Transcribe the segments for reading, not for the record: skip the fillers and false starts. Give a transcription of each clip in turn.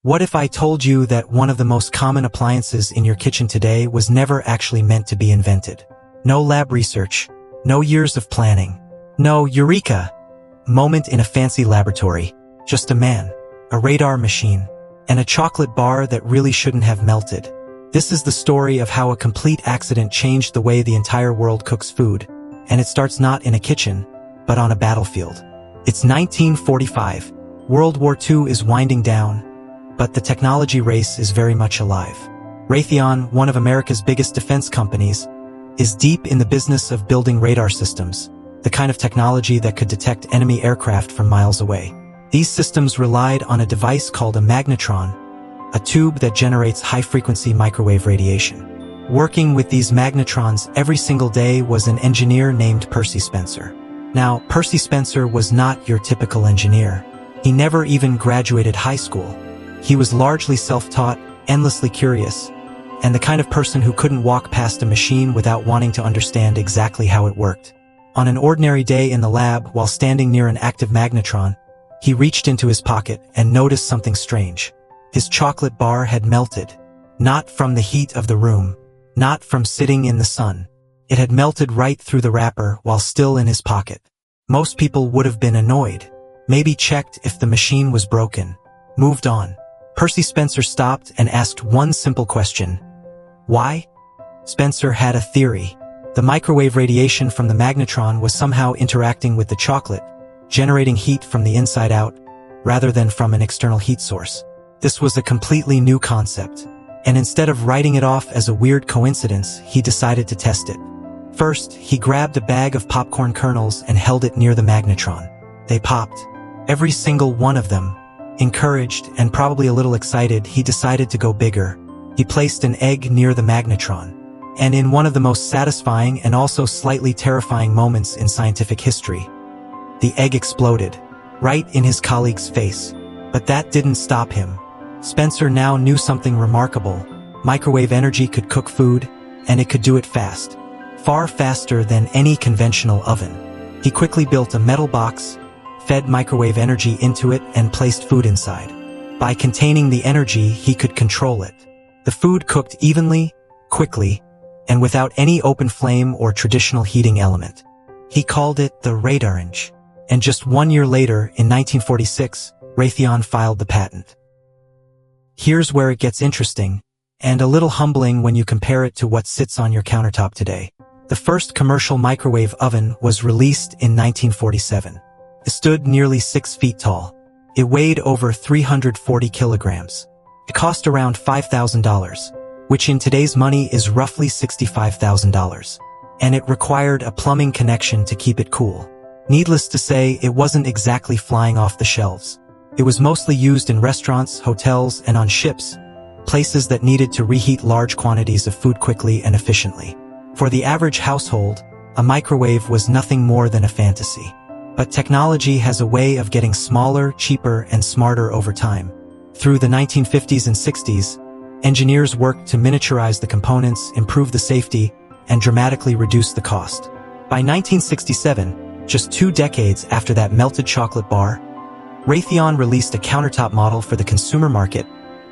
What if I told you that one of the most common appliances in your kitchen today was never actually meant to be invented? No lab research, no years of planning, no eureka moment in a fancy laboratory, just a man, a radar machine, and a chocolate bar that really shouldn't have melted. This is the story of how a complete accident changed the way the entire world cooks food, and it starts not in a kitchen, but on a battlefield. It's 1945. World War II is winding down, but the technology race is very much alive. Raytheon, one of America's biggest defense companies, is deep in the business of building radar systems, the kind of technology that could detect enemy aircraft from miles away. These systems relied on a device called a magnetron, a tube that generates high-frequency microwave radiation. Working with these magnetrons every single day was an engineer named Percy Spencer. Now, Percy Spencer was not your typical engineer. He never even graduated high school. He was largely self-taught, endlessly curious, and the kind of person who couldn't walk past a machine without wanting to understand exactly how it worked. On an ordinary day in the lab, while standing near an active magnetron, he reached into his pocket and noticed something strange. His chocolate bar had melted. Not from the heat of the room, not from sitting in the sun. It had melted right through the wrapper while still in his pocket. Most people would have been annoyed, maybe checked if the machine was broken, moved on. Percy Spencer stopped and asked one simple question. Why? Spencer had a theory. The microwave radiation from the magnetron was somehow interacting with the chocolate, generating heat from the inside out, rather than from an external heat source. This was a completely new concept, and instead of writing it off as a weird coincidence, he decided to test it. First, he grabbed a bag of popcorn kernels and held it near the magnetron. They popped. Every single one of them. Encouraged and probably a little excited, he decided to go bigger. He placed an egg near the magnetron. And in one of the most satisfying and also slightly terrifying moments in scientific history, the egg exploded, right in his colleague's face. But that didn't stop him. Spencer now knew something remarkable. Microwave energy could cook food, and it could do it fast. Far faster than any conventional oven. He quickly built a metal box, fed microwave energy into it, and placed food inside. By containing the energy, he could control it. The food cooked evenly, quickly, and without any open flame or traditional heating element. He called it the radarange. And just 1 year later, in 1946, Raytheon filed the patent. Here's where it gets interesting, and a little humbling when you compare it to what sits on your countertop today. The first commercial microwave oven was released in 1947. It stood nearly 6 feet tall. It weighed over 340 kilograms. It cost around $5,000, which in today's money is roughly $65,000. And it required a plumbing connection to keep it cool. Needless to say, it wasn't exactly flying off the shelves. It was mostly used in restaurants, hotels, and on ships, places that needed to reheat large quantities of food quickly and efficiently. For the average household, a microwave was nothing more than a fantasy. But technology has a way of getting smaller, cheaper, and smarter over time. Through the 1950s and 60s, engineers worked to miniaturize the components, improve the safety, and dramatically reduce the cost. By 1967, just 2 decades after that melted chocolate bar, Raytheon released a countertop model for the consumer market,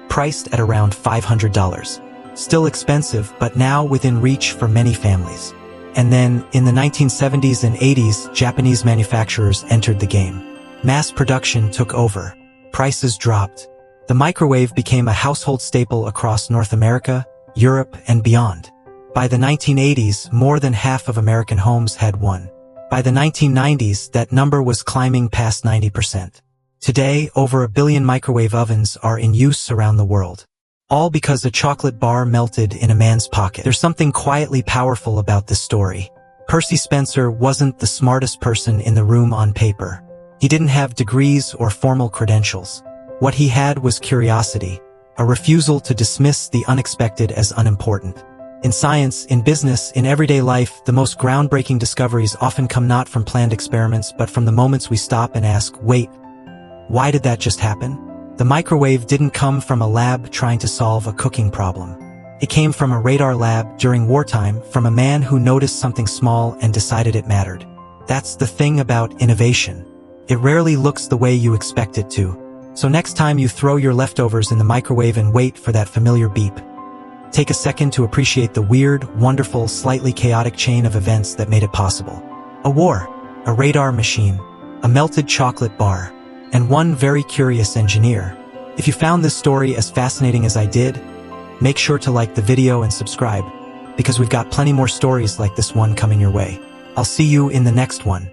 priced at around $500. Still expensive, but now within reach for many families. And then, in the 1970s and 80s, Japanese manufacturers entered the game. Mass production took over. Prices dropped. The microwave became a household staple across North America, Europe, and beyond. By the 1980s, more than half of American homes had one. By the 1990s, that number was climbing past 90%. Today, over 1 billion microwave ovens are in use around the world. All because a chocolate bar melted in a man's pocket. There's something quietly powerful about this story. Percy Spencer wasn't the smartest person in the room on paper. He didn't have degrees or formal credentials. What he had was curiosity, a refusal to dismiss the unexpected as unimportant. In science, in business, in everyday life, the most groundbreaking discoveries often come not from planned experiments but from the moments we stop and ask, wait, why did that just happen? The microwave didn't come from a lab trying to solve a cooking problem. It came from a radar lab during wartime, from a man who noticed something small and decided it mattered. That's the thing about innovation. It rarely looks the way you expect it to. So next time you throw your leftovers in the microwave and wait for that familiar beep, take a second to appreciate the weird, wonderful, slightly chaotic chain of events that made it possible. A war, a radar machine, a melted chocolate bar, and one very curious engineer. If you found this story as fascinating as I did, make sure to like the video and subscribe, because we've got plenty more stories like this one coming your way. I'll see you in the next one.